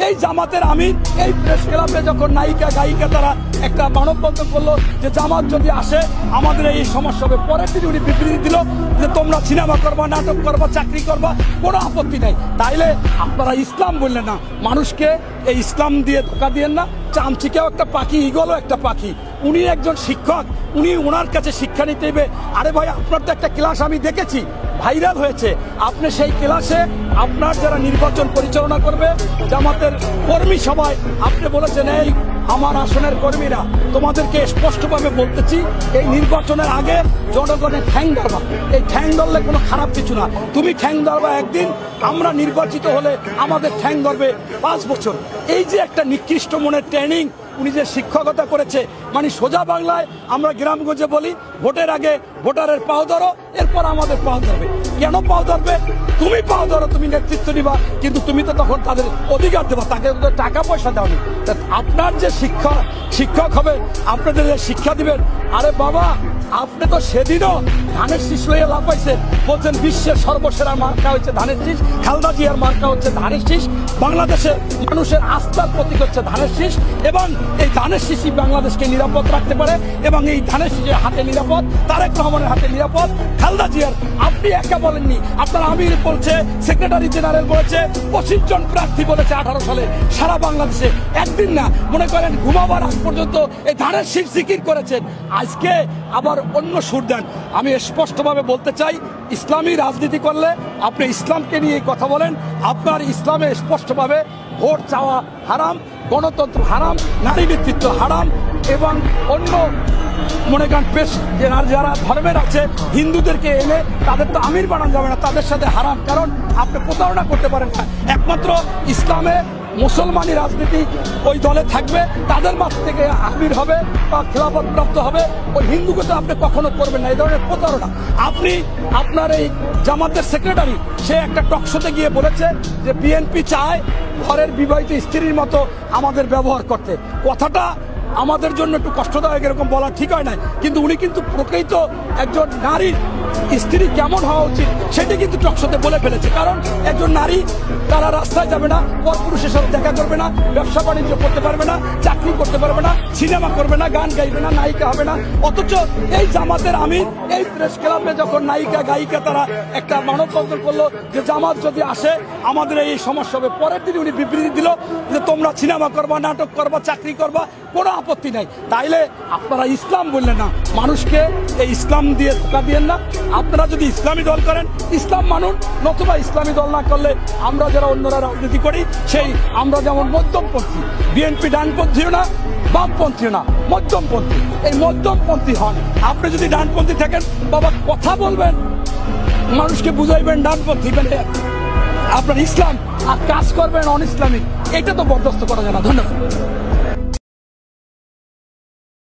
এই জামাতের আমির এই প্রেস ক্লাবে যখন নায়িকা গায়িকা তারা একটা মানববন্ধন করলো যে জামাত যদি আসে আমাদের এই সমস্যা হবে, পরের দিন উনি বিবৃতি দিল যে তোমরা সিনেমা করবা, নাটক করবা, চাকরি করবা, কোনো আপত্তি নাই। তাইলে আপনারা ইসলাম বললেন না, মানুষকে এই ইসলাম দিয়ে ধোকা দিয়েন না। চামচিকেও একটা পাখি, ইগলও একটা পাখি। উনি একজন শিক্ষক, উনি ওনার কাছে শিক্ষা নিতে হবে। আরে ভাই, আপনার তো একটা ক্লাস আমি দেখেছি ভাইরাল হয়েছে, আপনি সেই ক্লাসে আপনার যারা নির্বাচন পরিচালনা করবে জামাতের কর্মী সবাই আপনি বলেছেন, এই আমার আসনের কর্মীরা তোমাদেরকে স্পষ্টভাবে বলতেছি, এই নির্বাচনের আগে জনগণের ঠ্যাং ধরবা। এই ঠ্যাং ধরলে কোনো খারাপ কিছু না, তুমি ঠ্যাং ধরবা একদিন, আমরা নির্বাচিত হলে আমাদের ঠ্যাং ধরবে 5 বছর। এই যে একটা নিকৃষ্ট মনের ট্রেনিং উনি যে শিক্ষকতা করেছে, মানে সোজা বাংলায় আমরা গ্রামগঞ্জে বলি ভোটের আগে ভোটারের পাও ধরো, এরপর আমাদের পাও ধরবে। কেন পাও ধরবে? তুমি পাও ধরো, তুমি নেতৃত্ব নিবা, কিন্তু তুমি তো তখন তাদের অধিকার দেবা, তাকে তো টাকা পয়সা দাওনি। আপনার যে শিক্ষক হবে, আপনাদের যে শিক্ষা দিবেন, আরে বাবা আপনি তো সেদিনও ধানের শীষ লইয়া লাফাইছেন, বলছেন বিশ্বের সর্বসেরা মার্কা হচ্ছে ধানের শীষ, খালেদা জিয়ার মার্কা হচ্ছে ধানের শীষ, বাংলাদেশের মানুষের আস্থার প্রতীক হচ্ছে ধানের শীষ, এবং এই ধানের শীষই বাংলাদেশকে নিরাপদ রাখতে পারে, এবং এই ধানের শীষের হাতে নিরাপদ, তারেক রহমানের হাতে নিরাপদ, খালেদা জিয়ার। আপনি একা বলেননি, আপনার আমির বলছে, সেক্রেটারি জেনারেল বলেছে, 25 জন প্রার্থী বলেছে 18 সালে সারা বাংলাদেশে। একদিন না, মনে করেন ঘুমাবার আগ পর্যন্ত এই ধানের শীষ জিকির করেছেন, আজকে আবার অন্য সুর দেন। আমি স্পষ্টভাবে বলতে চাই, ইসলামী রাজনীতি করলে আপনি ইসলামকে নিয়ে কথা বলেন, আপনার ইসলামে স্পষ্টভাবে ভোট চাওয়া হারাম, গণতন্ত্র হারাম, নারী নেতৃত্ব হারাম, এবং অন্য মনে করেন পেশ যারা ধর্মের আছে হিন্দুদেরকে এনে তাদের তো আমির বানানো যাবে না, তাদের সাথে হারাম, কারণ আপনি প্রতারণা করতে পারেন না। একমাত্র ইসলামে মুসলমানি রাজনীতি ওই দলে থাকবে, তাদের মাঝ থেকে আমির হবে বা খেলাফত প্রাপ্ত হবে, ওই হিন্দুকে তো আপনি কখনো করবেন না, এই ধরনের প্রতারণা। আপনি আপনার এই জামাতের সেক্রেটারি, সে একটা টকশোতে গিয়ে বলেছে যে বিএনপি চায় ঘরের বিবাহিত স্ত্রীর মতো আমাদের ব্যবহার করতে। কথাটা আমাদের জন্য একটু কষ্টদায়ক, এরকম বলা ঠিক হয় না, কিন্তু উনি কিন্তু প্রকৃত একজন নারীর স্ত্রী কেমন হওয়া উচিত সেটা কিন্তু টকশোতে বলে ফেলেছে। কারণ একজন নারী তারা রাস্তায় যাবে না, পরপুরুষের সাথে দেখা করবে না, ব্যবসা বাণিজ্য করতে পারবে না, চাকরি করতে পারবে না, সিনেমা করবে না, গান গাইবে না, নায়িকা হবে না। অথচ এই জামাতের আমির এই প্রেস ক্লাবে যখন নায়িকা গায়িকা তারা একটা মানববন্ধন করলো যে জামাত যদি আসে আমাদের এই সমস্যা হবে, পরের দিন উনি বিবৃতি দিল যে তোমরা সিনেমা করবা, নাটক করবা, চাকরি করবা, কোনো আপত্তি নাই। তাইলে আপনারা ইসলাম বললেন না, মানুষকে এই ইসলাম দিয়ে ধোকা দিয়েন না। আপনারা যদি ইসলামী দল করেন ইসলাম মানুন, নতুবা ইসলামী দল না করলে আমরা যারা অন্যরা রাজনীতি করি সেই আমরা যেমন মধ্যমপন্থী, বিএনপি ডানপন্থীও না বামপন্থীও না, মধ্যমপন্থী। এই মধ্যমপন্থী হন। আপনি যদি ডানপন্থী থাকেন বাবা, কথা বলবেন, মানুষকে বুঝাইবেন ডানপন্থী মানে আপনার ইসলাম, আর কাজ করবেন অন ইসলামিক, এটা তো বরদাস্ত করা যায় না। ধন্যবাদ।